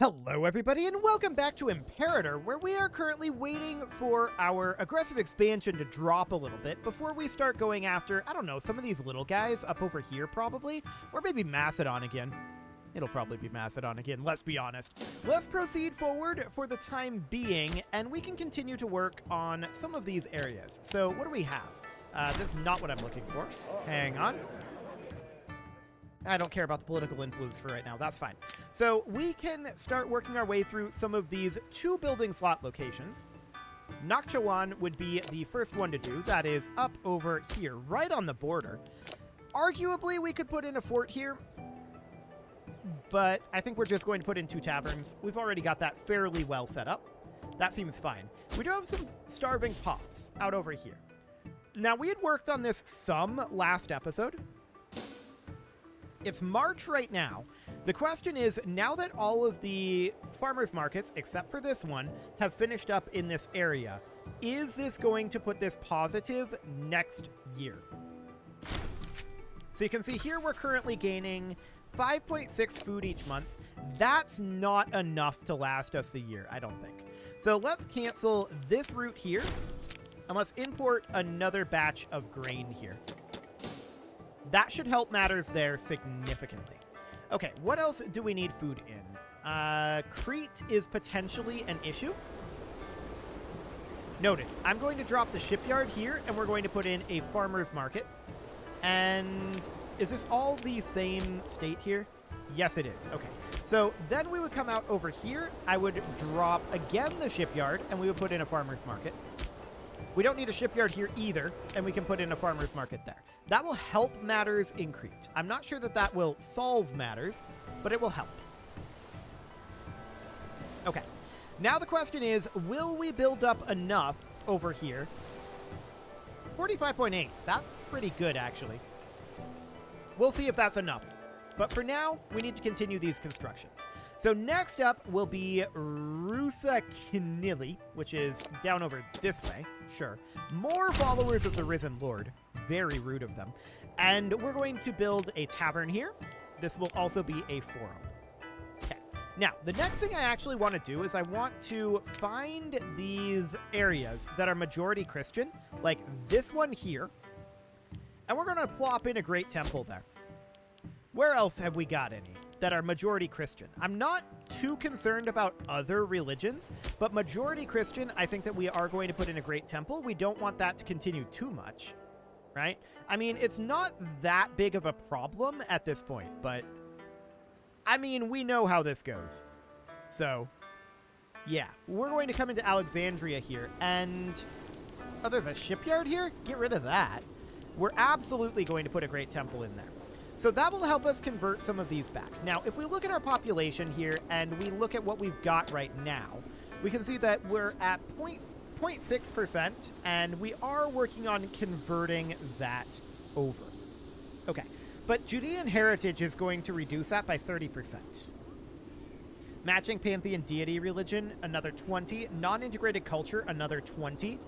Hello everybody and welcome back to Imperator, where we are currently waiting for our aggressive expansion to drop a little bit before we start going after, I don't know, some of these little guys up over here probably, or maybe Macedon again. It'll probably be Macedon again, let's be honest. Let's proceed forward for the time being, and we can continue to work on some of these areas. So what do we have? This is not what I'm looking for. Hang on. I don't care about the political influence for right now. That's fine. So we can start working our way through some of these 2 building slot locations. Nakhchiwan would be the first one to do. That is up over here, right on the border. Arguably, we could put in a fort here, but I think we're just going to put in 2 taverns. We've already got that fairly well set up. That seems fine. We do have some starving pops out over here. Now, we had worked on this some last episode. It's March right now. The question is, now that all of the farmers markets, except for this one, have finished up in this area, is this going to put this positive next year? So you can see here we're currently gaining 5.6 food each month. That's not enough to last us a year, I don't think. So let's cancel this route here, and let's import another batch of grain here. That should help matters there significantly. Okay, what else do we need food in? Crete is potentially an issue. Noted. I'm going to drop the shipyard here, and we're going to put in a farmer's market. And is this all the same state here? Yes, it is. Okay. So then we would come out over here. I would drop again the shipyard, and we would put in a farmer's market. We don't need a shipyard here either, and we can put in a farmer's market there. That will help matters in Crete. I'm not sure that that will solve matters, but it will help. Okay. Now the question is, will we build up enough over here? 45.8. That's pretty good, actually. We'll see if that's enough. But for now, we need to continue these constructions. So next up will be Rusa Kinili, which is down over this way. Sure. More followers of the Risen Lord. Very rude of them. And we're going to build a tavern here. This will also be a forum. Okay. Now, the next thing I actually want to do is I want to find these areas that are majority Christian, like this one here. And we're going to plop in a great temple there. Where else have we got any that are majority Christian? I'm not too concerned about other religions, but majority Christian, I think that we are going to put in a great temple. We don't want that to continue too much, right? I mean, it's not that big of a problem at this point, but I mean, we know how this goes. So, yeah, we're going to come into Alexandria here, and oh, there's a shipyard here? Get rid of that. We're absolutely going to put a great temple in there. So that will help us convert some of these back. Now, if we look at our population here and we look at what we've got right now, we can see that we're at 0.6%, and we are working on converting that over. Okay, but Judean heritage is going to reduce that by 30%. Matching pantheon deity religion, another 20. Non-integrated culture, another 20.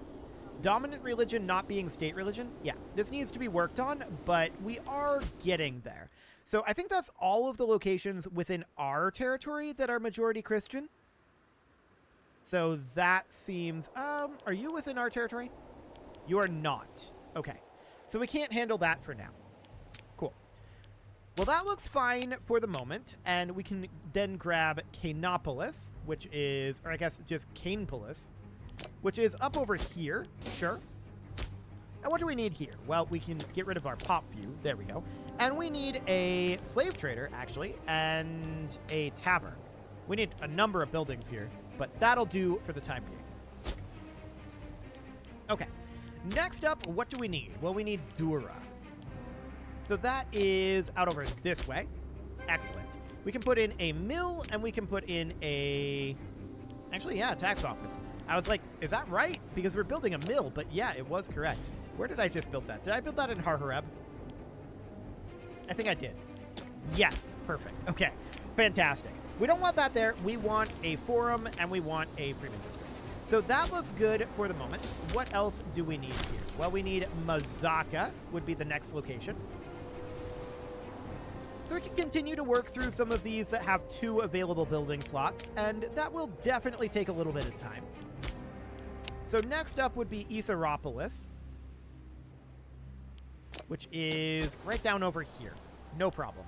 Dominant religion not being state religion, yeah, this needs to be worked on, but we are getting there. So I think that's all of the locations within our territory that are majority Christian. So that seems, are you within our territory? You are not. Okay. So we can't handle that for now. Cool. Well, that looks fine for the moment, and we can then grab Cainopolis, which is, or I guess just Cainopolis, which is up over here, sure. And what do we need here? Well, we can get rid of our pop view. There we go. And we need a slave trader, actually, and a tavern. We need a number of buildings here, but that'll do for the time being. Okay. Next up, what do we need? Well, we need Dura. So that is out over this way. Excellent. We can put in a mill, and we can put in a... Actually, yeah, tax office. I was like, is that right? Because we're building a mill, but yeah, it was correct. Where did I just build that? Did I build that in Harhareb? I think I did. Yes, perfect. Okay, fantastic. We don't want that there. We want a forum, and we want a freedom district. So that looks good for the moment. What else do we need here? Well, we need Mazaka would be the next location. So we can continue to work through some of these that have 2 available building slots, and that will definitely take a little bit of time. So next up would be Isaropolis, which is right down over here. No problem.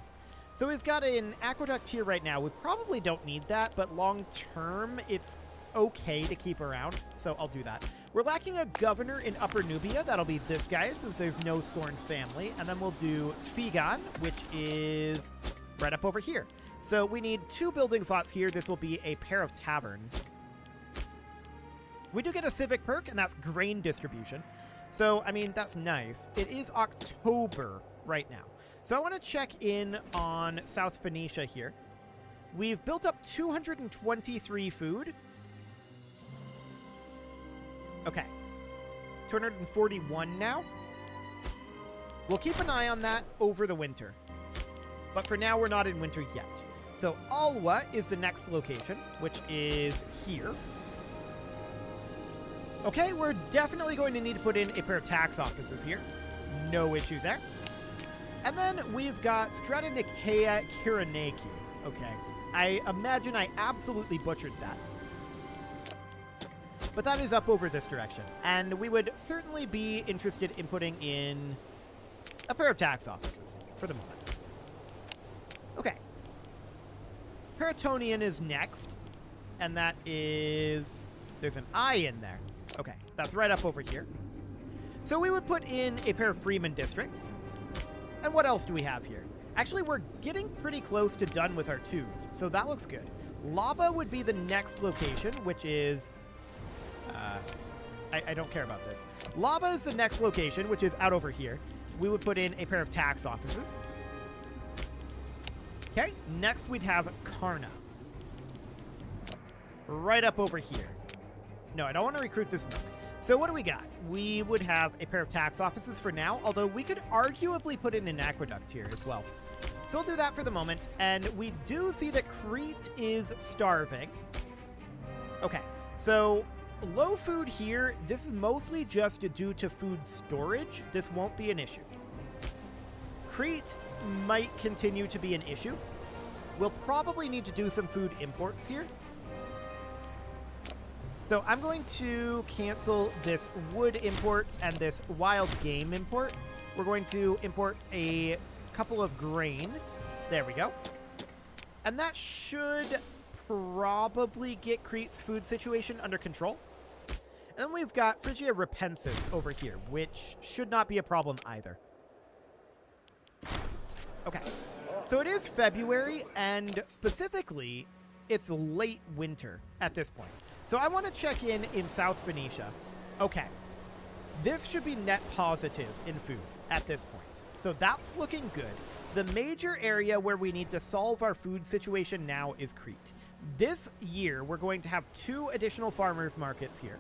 So we've got an aqueduct here right now. We probably don't need that, but long term, it's okay to keep around, so I'll do that. We're lacking a governor in Upper Nubia. That'll be this guy, since there's no Scorned family. And then we'll do Sigan, which is right up over here. So we need 2 building slots here. This will be a pair of taverns. We do get a civic perk, and that's grain distribution. So, I mean, that's nice. It is October right now. So I want to check in on South Phoenicia here. We've built up 223 food. Okay. 241 now. We'll keep an eye on that over the winter. But for now, we're not in winter yet. So Alwa is the next location, which is here. Okay, we're definitely going to need to put in a pair of tax offices here. No issue there. And then we've got Stratonikeia Kiranaki. Okay. I imagine I absolutely butchered that. But that is up over this direction. And we would certainly be interested in putting in a pair of tax offices for the moment. Okay. Peritonian is next. And that is... There's an I in there. Okay, that's right up over here. So we would put in a pair of Freeman districts. And what else do we have here? Actually, we're getting pretty close to done with our 2s, so that looks good. Laba would be the next location, which is... I don't care about this. Laba is the next location, which is out over here. We would put in a pair of tax offices. Okay, next we'd have Karna. Right up over here. No, I don't want to recruit this milk. So what do we got? We would have a pair of tax offices for now, although we could arguably put in an aqueduct here as well. So we'll do that for the moment. And we do see that Crete is starving. Okay, so low food here. This is mostly just due to food storage. This won't be an issue. Crete might continue to be an issue. We'll probably need to do some food imports here. So I'm going to cancel this wood import and this wild game import. We're going to import a couple of grain. There we go. And that should probably get Crete's food situation under control. And then we've got Phrygia Repensis over here, which should not be a problem either. Okay. So it is February, and specifically, it's late winter at this point. So I want to check in South Phoenicia. Okay. This should be net positive in food at this point. So that's looking good. The major area where we need to solve our food situation now is Crete. This year, we're going to have 2 additional farmers markets here.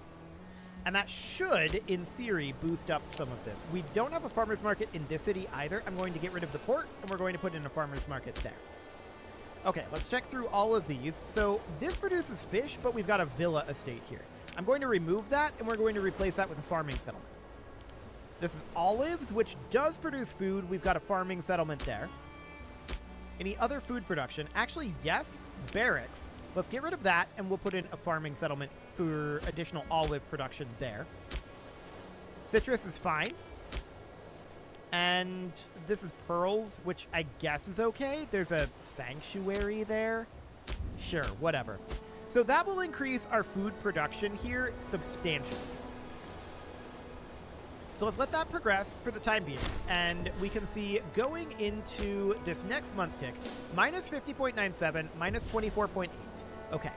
And that should, in theory, boost up some of this. We don't have a farmer's market in this city either. I'm going to get rid of the port, and we're going to put in a farmer's market there. Okay, let's check through all of these. So this produces fish, but we've got a villa estate here. I'm going to remove that, and we're going to replace that with a farming settlement. This is olives, which does produce food. We've got a farming settlement there. Any other food production? Actually, yes, barracks. Let's get rid of that, and we'll put in a farming settlement for additional olive production there. Citrus is fine. And this is pearls, which I guess is okay. There's a sanctuary there. Sure, whatever. So that will increase our food production here substantially. So let's let that progress for the time being. And we can see going into this next month tick, minus 50.97, minus 24.8. Okay.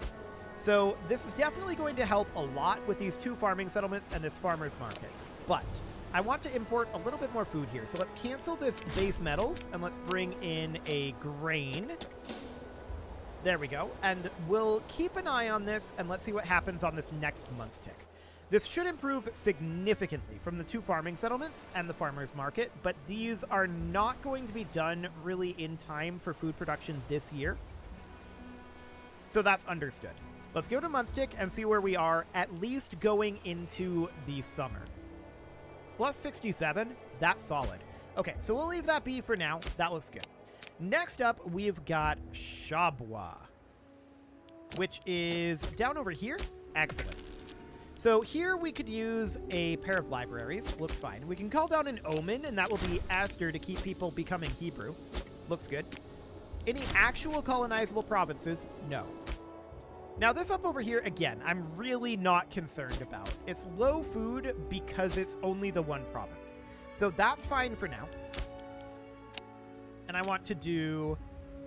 So this is definitely going to help a lot with these 2 farming settlements and this farmer's market. But I want to import a little bit more food here. So let's cancel this base metals and let's bring in a grain. There we go. And we'll keep an eye on this and let's see what happens on this next month tick. This should improve significantly from the 2 farming settlements and the farmer's market, but these are not going to be done really in time for food production this year. So that's understood. Let's go to month tick and see where we are, at least going into the summer. Plus 67, that's solid. Okay, so we'll leave that be for now. That looks good. Next up, we've got Shabwa, which is down over here. Excellent. So here we could use a pair of libraries. Looks fine. We can call down an omen, and that will be Aster to keep people becoming Hebrew. Looks good. Any actual colonizable provinces? No. Now this up over here, again, I'm really not concerned about. It's low food because it's only the one province. So that's fine for now. And I want to do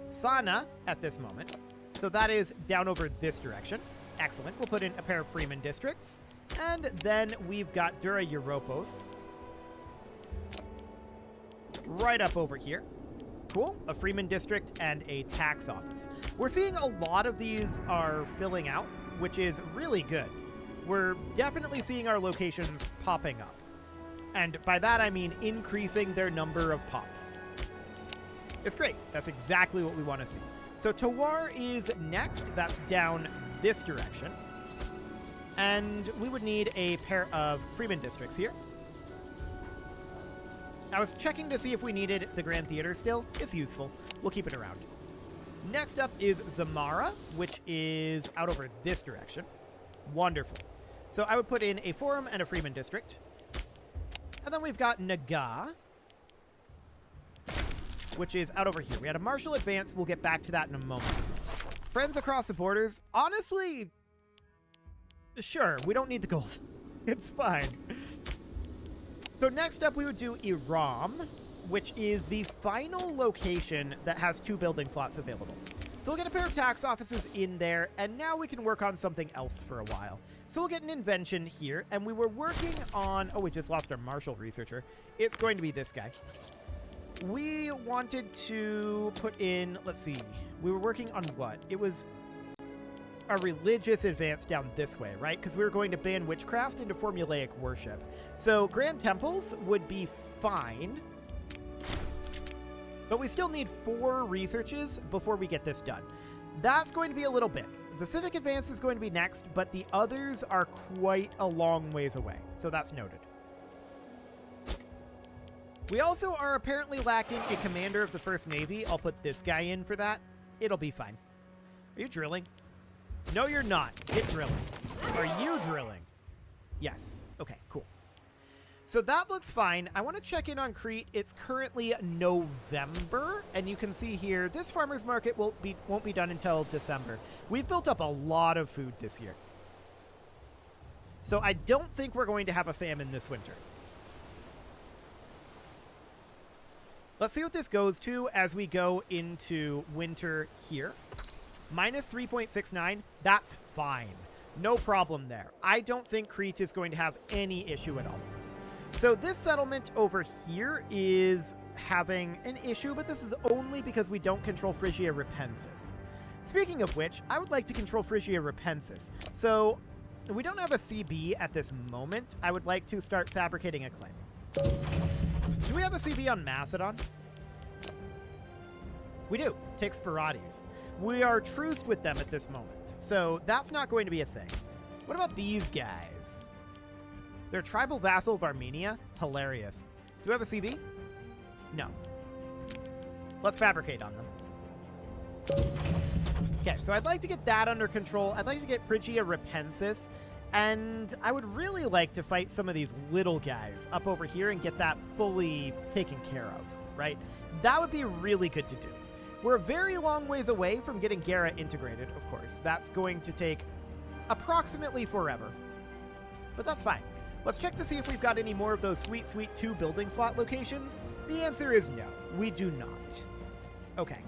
Sana at this moment. So that is down over this direction. Excellent. We'll put in a pair of Freeman districts. And then we've got Dura Europos right up over here. Cool. A Freeman district and a tax office. We're seeing a lot of these are filling out, which is really good. We're definitely seeing our locations popping up. And by that, I mean increasing their number of pops. It's great. That's exactly what we want to see. So Tawar is next. That's down this direction. And we would need a pair of Freeman districts here. I was checking to see if we needed the Grand Theater still. It's useful. We'll keep it around. Next up is Zamara, which is out over this direction. Wonderful. So I would put in a Forum and a Freeman district. And then we've got Naga, which is out over here. We had a martial advance. We'll get back to that in a moment. Friends across the borders. Honestly, sure, we don't need the gold. It's fine. So next up, we would do Iram, which is the final location that has 2 building slots available. So we'll get a pair of tax offices in there, and now we can work on something else for a while. So we'll get an invention here, and we were working on... Oh, we just lost our martial researcher. It's going to be this guy. We wanted to put in... Let's see. We were working on what? It was a religious advance down this way, right? Because we were going to ban witchcraft into formulaic worship. So Grand Temples would be fine. But we still need 4 researches before we get this done. That's going to be a little bit. The Civic Advance is going to be next, but the others are quite a long ways away. So that's noted. We also are apparently lacking a commander of the First Navy. I'll put this guy in for that. It'll be fine. Are you drilling? No, you're not. Get drilling. Are you drilling? Yes. Okay, cool. So that looks fine. I want to check in on Crete. It's currently November, and you can see here, this farmer's market won't be done until December. We've built up a lot of food this year. So I don't think we're going to have a famine this winter. Let's see what this goes to as we go into winter here. Minus 3.69, that's fine. No problem there. I don't think Crete is going to have any issue at all. So this settlement over here is having an issue, but this is only because we don't control Phrygia Repensis. Speaking of which, I would like to control Phrygia Repensis. So we don't have a CB at this moment. I would like to start fabricating a claim. Do we have a CB on Macedon? We do. Take Sporades. We are truced with them at this moment, so that's not going to be a thing. What about these guys? They're tribal vassal of Armenia? Hilarious. Do we have a CB? No. Let's fabricate on them. Okay, so I'd like to get that under control. I'd like to get Phrygia Repensis, and I would really like to fight some of these little guys up over here and get that fully taken care of, right? That would be really good to do. We're a very long ways away from getting Gera integrated, of course. That's going to take approximately forever. But that's fine. Let's check to see if we've got any more of those sweet, sweet 2 building slot locations. The answer is no. We do not. Okay.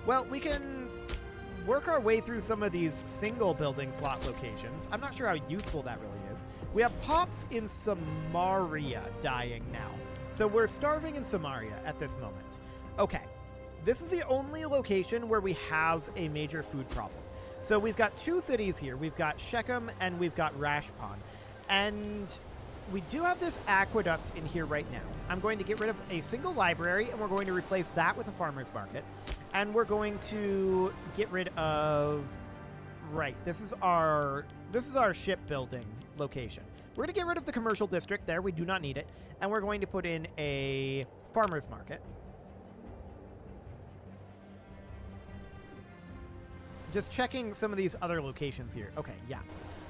Well, we can work our way through some of these single building slot locations. I'm not sure how useful that really is. We have pops in Samaria dying now. So we're starving in Samaria at this moment. Okay. This is the only location where we have a major food problem. So we've got 2 cities here. We've got Shechem and we've got Rashpon. And we do have this aqueduct in here right now. I'm going to get rid of a single library, and we're going to replace that with a farmer's market. And we're going to get rid of... Right, this is our shipbuilding location. We're going to get rid of the commercial district there. We do not need it. And we're going to put in a farmer's market. Just checking some of these other locations here. Okay, yeah.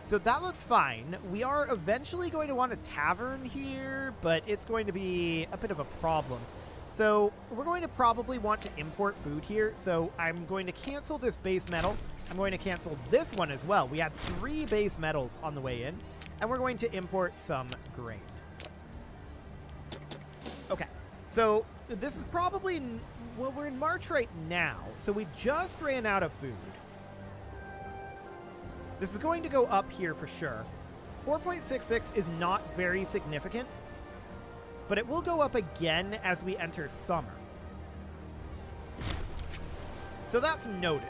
So that looks fine. We are eventually going to want a tavern here, but it's going to be a bit of a problem. So we're going to probably want to import food here. So I'm going to cancel this base metal. I'm going to cancel this one as well. We had 3 base metals on the way in, and we're going to import some grain. Okay, so this is probably, well, we're in March right now, so we just ran out of food. This is going to go up here for sure. 4.66 is not very significant, but it will go up again as we enter summer. So that's noted.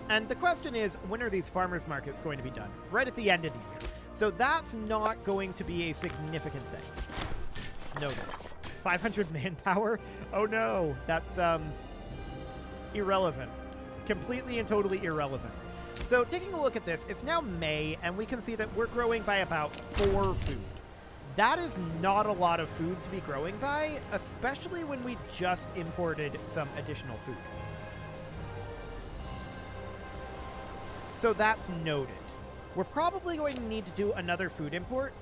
And the question is, when are these farmers markets going to be done? Right at the end of the year. So that's not going to be a significant thing. Noted. 500 manpower? Oh no, that's irrelevant. Completely and totally irrelevant. So taking a look at this, it's now May, and we can see that we're growing by about 4 food. That is not a lot of food to be growing by, especially when we just imported some additional food. So that's noted. We're probably going to need to do another food import.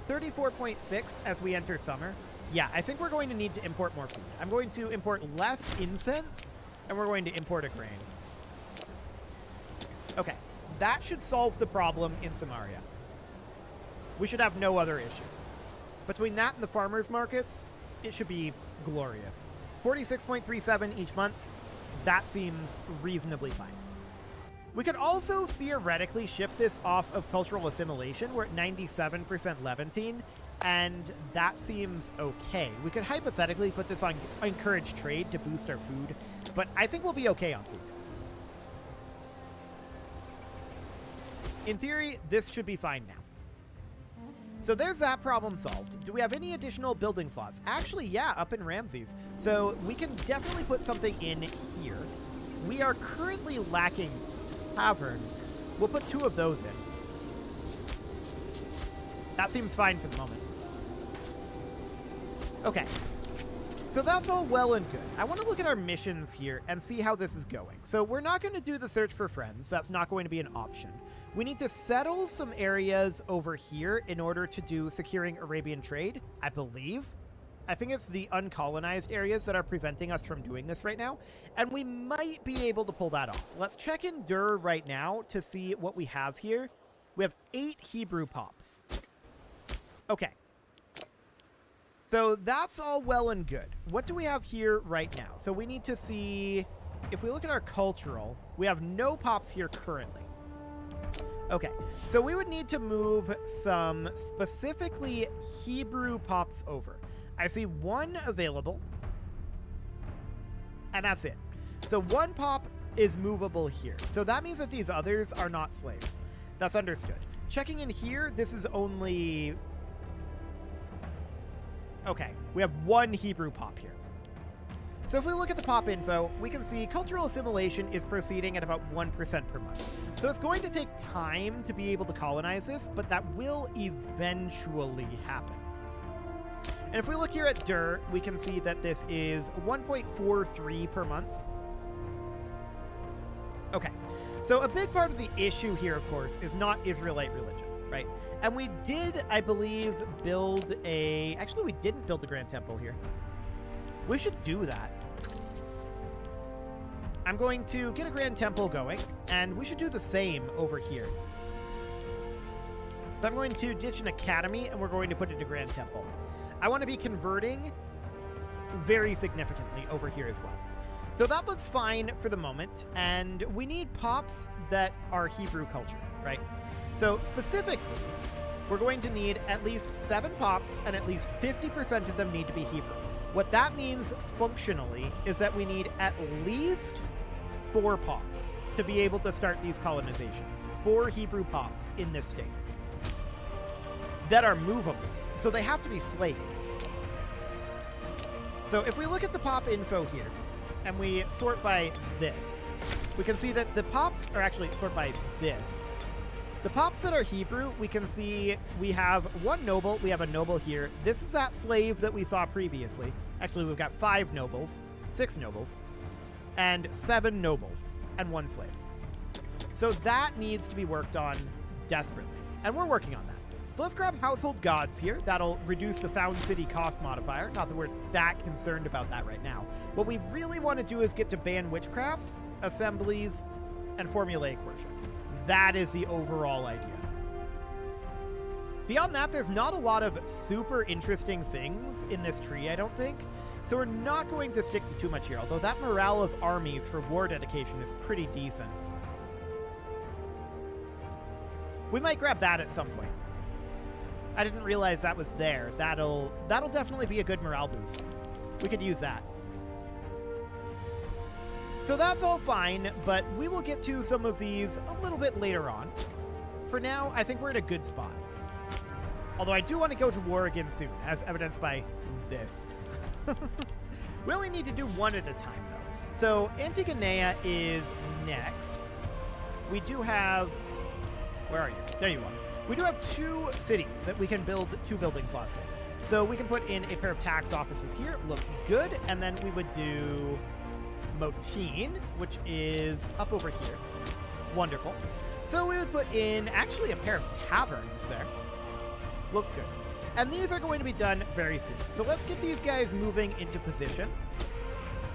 34.6 as we enter summer. Yeah, I think we're going to need to import more food. I'm going to import less incense, and we're going to import a grain. Okay, that should solve the problem in Samaria. We should have no other issue. Between that and the farmers markets, it should be glorious. 46.37 each month, that seems reasonably fine. We could also theoretically shift this off of cultural assimilation. We're at 97% Levantine, and that seems okay. We could hypothetically put this on encourage trade to boost our food, but I think we'll be okay on food. In theory, this should be fine now. So there's that problem solved. Do we have any additional building slots? Actually, yeah, up in Ramses. So we can definitely put something in here. We are currently lacking taverns. We'll put 2 of those in. That seems fine for the moment. Okay. So that's all well and good. I want to look at our missions here and see how this is going. So we're not going to do the search for friends. That's not going to be an option. We need to settle some areas over here in order to do securing Arabian trade, I believe. I think it's the uncolonized areas that are preventing us from doing this right now, and we might be able to pull that off. Let's check in Dur right now to see what we have here. We have 8 Hebrew pops. Okay. So that's all well and good. What do we have here right now? So we need to see, if we look at our cultural, we have no pops here currently. Okay, so we would need to move some specifically Hebrew pops over. I see 1 available, and that's it. So 1 pop is movable here. So that means that these others are not slaves. That's understood. Checking in here, this is only... Okay, we have 1 Hebrew pop here. So if we look at the pop info, we can see cultural assimilation is proceeding at about 1% per month. So it's going to take time to be able to colonize this, but that will eventually happen. And if we look here at Dur, we can see that this is 1.43 per month. Okay, so a big part of the issue here, of course, is not Israelite religion, right? And we did, I believe, build a... Actually, we didn't build a Grand Temple here. We should do that. I'm going to get a Grand Temple going, and we should do the same over here. So I'm going to ditch an academy, and we're going to put it in a Grand Temple. I want to be converting very significantly over here as well. So that looks fine for the moment, and we need pops that are Hebrew culture, right? So specifically, we're going to need at least 7 pops, and at least 50% of them need to be Hebrew. What that means functionally is that we need at least 4 pops to be able to start these colonizations. 4 Hebrew pops in this state that are movable. So they have to be slaves. So if we look at the pop info here and we sort by this, we can see that the pops are actually sort by this. The pops that are Hebrew, we can see we have 1 noble. We have a noble here. This is that slave that we saw previously. Actually, we've got 5 nobles, 6 nobles, and 7 nobles, and 1 slave. So that needs to be worked on desperately, and we're working on that. So let's grab Household Gods here. That'll reduce the Found City cost modifier. Not that we're that concerned about that right now. What we really want to do is get to ban witchcraft, assemblies, and formulaic worship. That is the overall idea. Beyond that, there's not a lot of super interesting things in this tree, I don't think. So we're not going to stick to too much here, although that morale of armies for war dedication is pretty decent. We might grab that at some point. I didn't realize that was there. That'll definitely be a good morale boost. We could use that. So that's all fine, but we will get to some of these a little bit later on. For now, I think we're in a good spot. Although I do want to go to war again soon, as evidenced by this. We only need to do one at a time, though. So Antigoniea is next. We do have... Where are you? There you are. We do have 2 cities that we can build 2 building slots in. So we can put in a pair of tax offices here. Looks good. And then we would do Motine, which is up over here. Wonderful. So we would put in actually a pair of taverns there. Looks good. And these are going to be done very soon. So let's get these guys moving into position.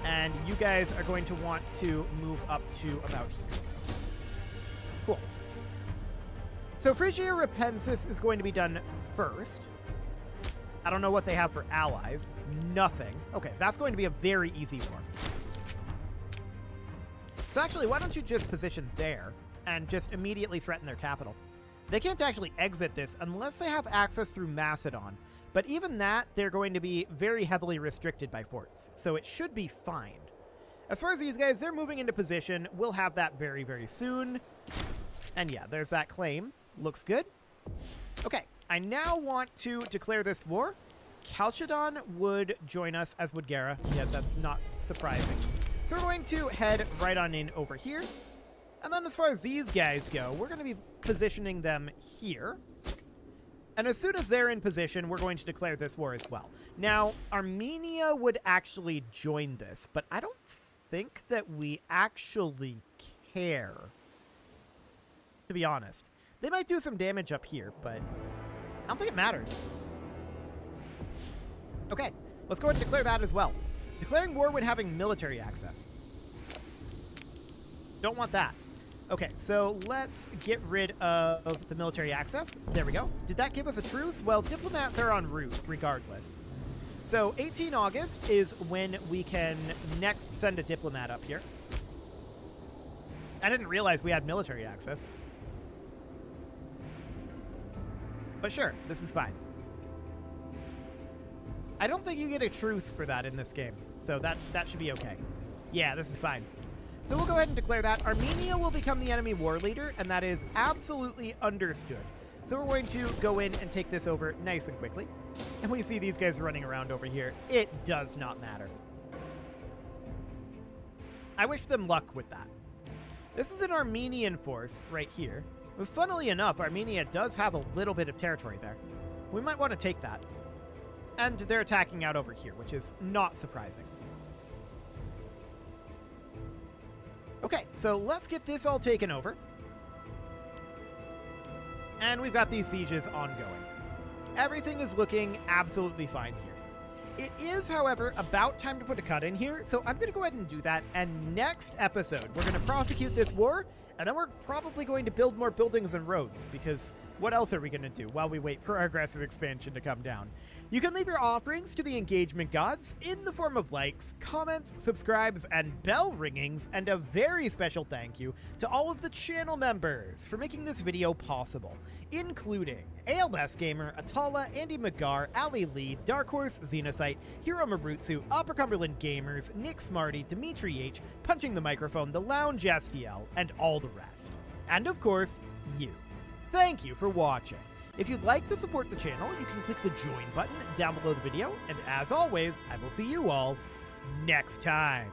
And you guys are going to want to move up to about here. Cool. So Phrygia Repensis is going to be done first. I don't know what they have for allies. Nothing. Okay, that's going to be a very easy war. So actually, why don't you just position there and just immediately threaten their capital? They can't actually exit this unless they have access through Macedon. But even that, they're going to be very heavily restricted by forts. So it should be fine. As far as these guys, they're moving into position. We'll have that very, very soon. And yeah, there's that claim. Looks good. Okay, I now want to declare this war. Chalcedon would join us, as would Gera. Yeah, that's not surprising. So we're going to head right on in over here. And then as far as these guys go, we're going to be positioning them here. And as soon as they're in position, we're going to declare this war as well. Now, Armenia would actually join this, but I don't think that we actually care, to be honest. They might do some damage up here, but I don't think it matters. Okay, let's go ahead and declare that as well. Declaring war when having military access. Don't want that. Okay, so let's get rid of the military access. There we go. Did that give us a truce? Well, diplomats are en route regardless. So 18 August is when we can next send a diplomat up here. I didn't realize we had military access. But sure, this is fine. I don't think you get a truce for that in this game, so that should be okay. Yeah, this is fine. So we'll go ahead and declare that. Armenia will become the enemy war leader, and that is absolutely understood. So we're going to go in and take this over nice and quickly. And we see these guys running around over here. It does not matter. I wish them luck with that. This is an Armenian force right here. But funnily enough, Armenia does have a little bit of territory there. We might want to take that. And they're attacking out over here, which is not surprising. Okay, so let's get this all taken over. And we've got these sieges ongoing. Everything is looking absolutely fine here. It is, however, about time to put a cut in here, so I'm going to go ahead and do that. And next episode, we're going to prosecute this war, and then we're probably going to build more buildings and roads, because what else are we going to do while we wait for our aggressive expansion to come down? You can leave your offerings to the engagement gods in the form of likes, comments, subscribes, and bell ringings, and a very special thank you to all of the channel members for making this video possible, including ALS Gamer, Atala, Andy McGar, Ali Lee, Dark Horse, Xenocyte, Hiro Marutsu, Upper Cumberland Gamers, Nick Smarty, Dimitri H, Punching the Microphone, The Lounge Askiel, and all the rest. And of course, you. Thank you for watching. If you'd like to support the channel, you can click the join button down below the video, and as always, I will see you all next time.